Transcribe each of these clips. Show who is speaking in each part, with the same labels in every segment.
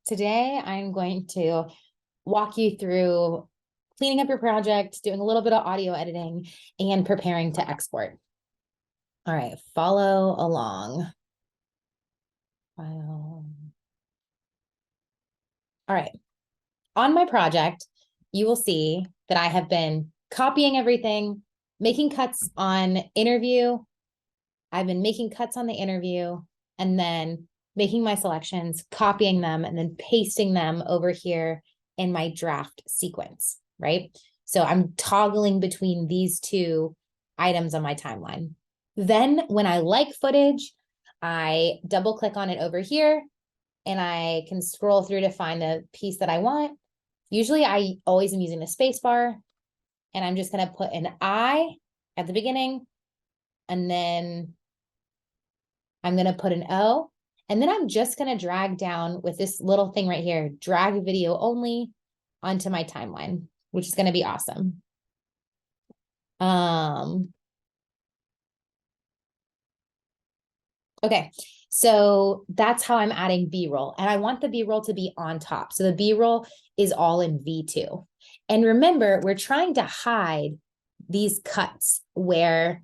Speaker 1: Today I'm going to walk you through cleaning up your project, doing a little bit of audio editing, and preparing to export. All right, follow along. All right, on my project, you will see that I have been copying everything, making cuts on interview. I've been making cuts on the interview and then making my selections, copying them, and then pasting them over here in my draft sequence, right? So I'm toggling between these two items on my timeline. Then when I like footage, I double click on it over here and I can scroll through to find the piece that I want. Usually I always am using the space bar, and I'm just going to put an I at the beginning, and then I'm going to put an O, and then I'm just going to drag down with this little thing right here, drag video only onto my timeline, which is going to be awesome. Okay, so that's how I'm adding B-roll, and I want the B-roll to be on top. So the B-roll is all in V2. And remember, we're trying to hide these cuts where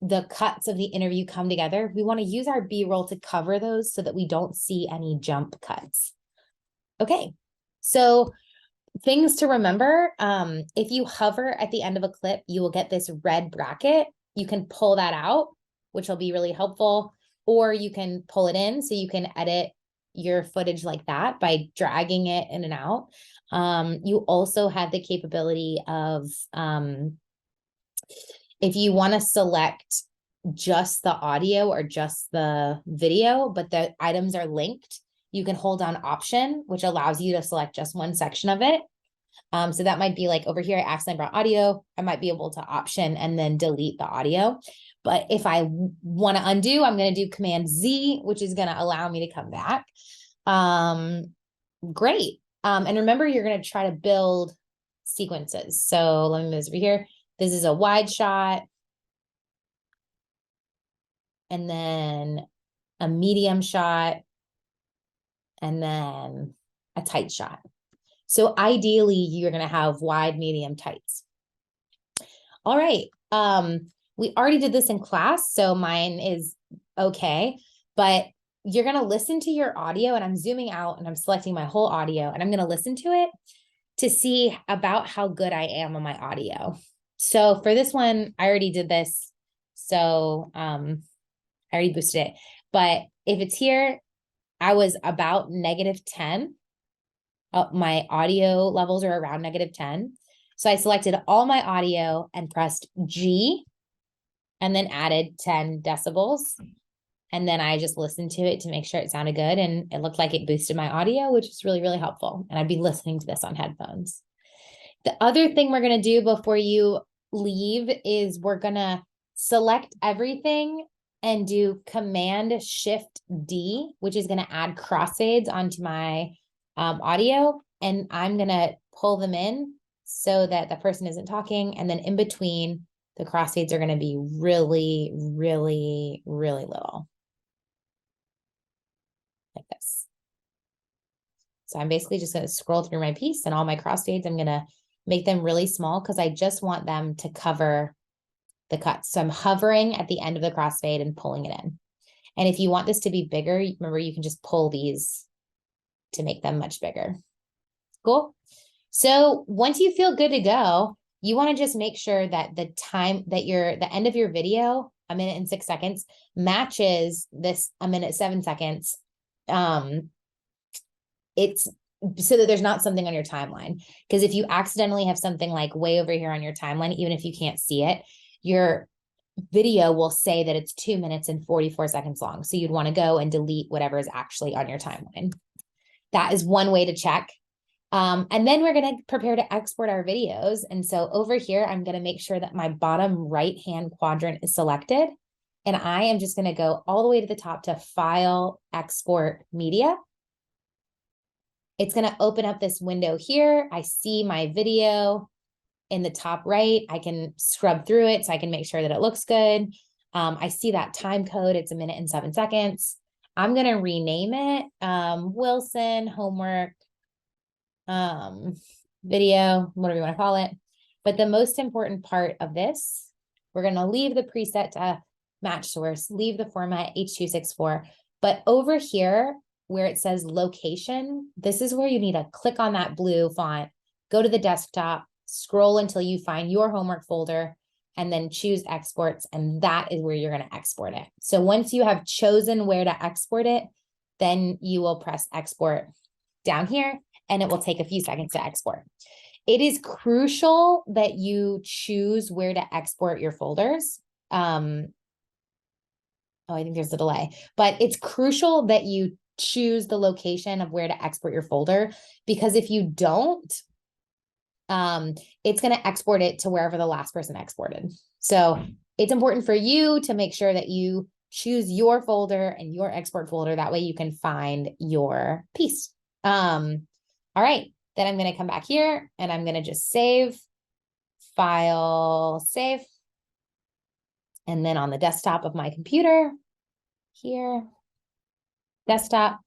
Speaker 1: the cuts of the interview come together. We want to use our B-roll to cover those so that we don't see any jump cuts. Okay, so things to remember. If you hover at the end of a clip, you will get this red bracket. You can pull that out, which will be really helpful, or you can pull it in so you can edit your footage like that by dragging it in and out. You also have the capability of, if you want to select just the audio or just the video, but the items are linked, you can hold down Option, which allows you to select just one section of it. So that might be like over here, I accidentally brought audio. I might be able to Option and then delete the audio. But if I want to undo, I'm going to do Command Z, which is going to allow me to come back. Great. And remember, you're going to try to build sequences. So let me move over here. This is a wide shot. And then a medium shot. And then a tight shot. So ideally, you're going to have wide, medium, tights. All right. We already did this in class, so mine is okay. But you're going to listen to your audio, and I'm zooming out and I'm selecting my whole audio, and I'm going to listen to it to see about how good I am on my audio. So for this one, I already did this. So I already boosted it. But if it's here, I was about -10. My audio levels are around -10. So I selected all my audio and pressed G and then added 10 decibels. And then I just listened to it to make sure it sounded good. And it looked like it boosted my audio, which is really, really helpful. And I'd be listening to this on headphones. The other thing we're going to do before you leave is we're going to select everything and do Command Shift D, which is going to add crossfades onto my audio. And I'm going to pull them in so that the person isn't talking. And then in between, the crossfades are going to be really, really, really little. Like this. So I'm basically just going to scroll through my piece, and all my crossfades, I'm going to make them really small because I just want them to cover the cuts. So I'm hovering at the end of the crossfade and pulling it in. And if you want this to be bigger, remember, you can just pull these to make them much bigger. Cool. So once you feel good to go, you want to just make sure that the time that the end of your video, 1 minute and 6 seconds, matches this 1 minute 7 seconds. It's so that there's not something on your timeline. Because if you accidentally have something like way over here on your timeline, even if you can't see it, your video will say that it's 2 minutes and 44 seconds long. So you'd want to go and delete whatever is actually on your timeline. That is one way to check. And then we're going to prepare to export our videos. And so over here, I'm going to make sure that my bottom right-hand quadrant is selected. And I am just going to go all the way to the top to File, Export Media. It's going to open up this window here. I see my video in the top right. I can scrub through it so I can make sure that it looks good. I see that time code. It's 1 minute and 7 seconds. I'm going to rename it Wilson homework video, whatever you want to call it. But the most important part of this, we're going to leave the preset to match source, leave the format H.264. But over here, where it says location, this is where you need to click on that blue font, go to the desktop, scroll until you find your homework folder, and then choose exports. And that is where you're going to export it. So once you have chosen where to export it, then you will press export down here, and it will take a few seconds to export. It is crucial that you choose where to export your folders. Oh, I think there's a delay, but it's crucial that you choose the location of where to export your folder, because if you don't, it's going to export it to wherever the last person exported. So it's important for you to make sure that you choose your folder and your export folder. That way you can find your piece. All right, then I'm going to come back here and I'm going to just save, file, save. And then on the desktop of my computer here, desktop,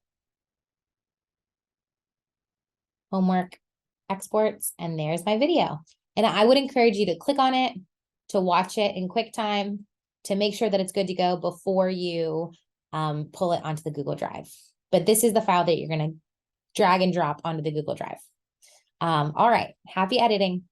Speaker 1: homework, exports, and there's my video. And I would encourage you to click on it, to watch it in QuickTime, to make sure that it's good to go before you pull it onto the Google Drive. But this is the file that you're going to drag and drop onto the Google Drive. All right, happy editing.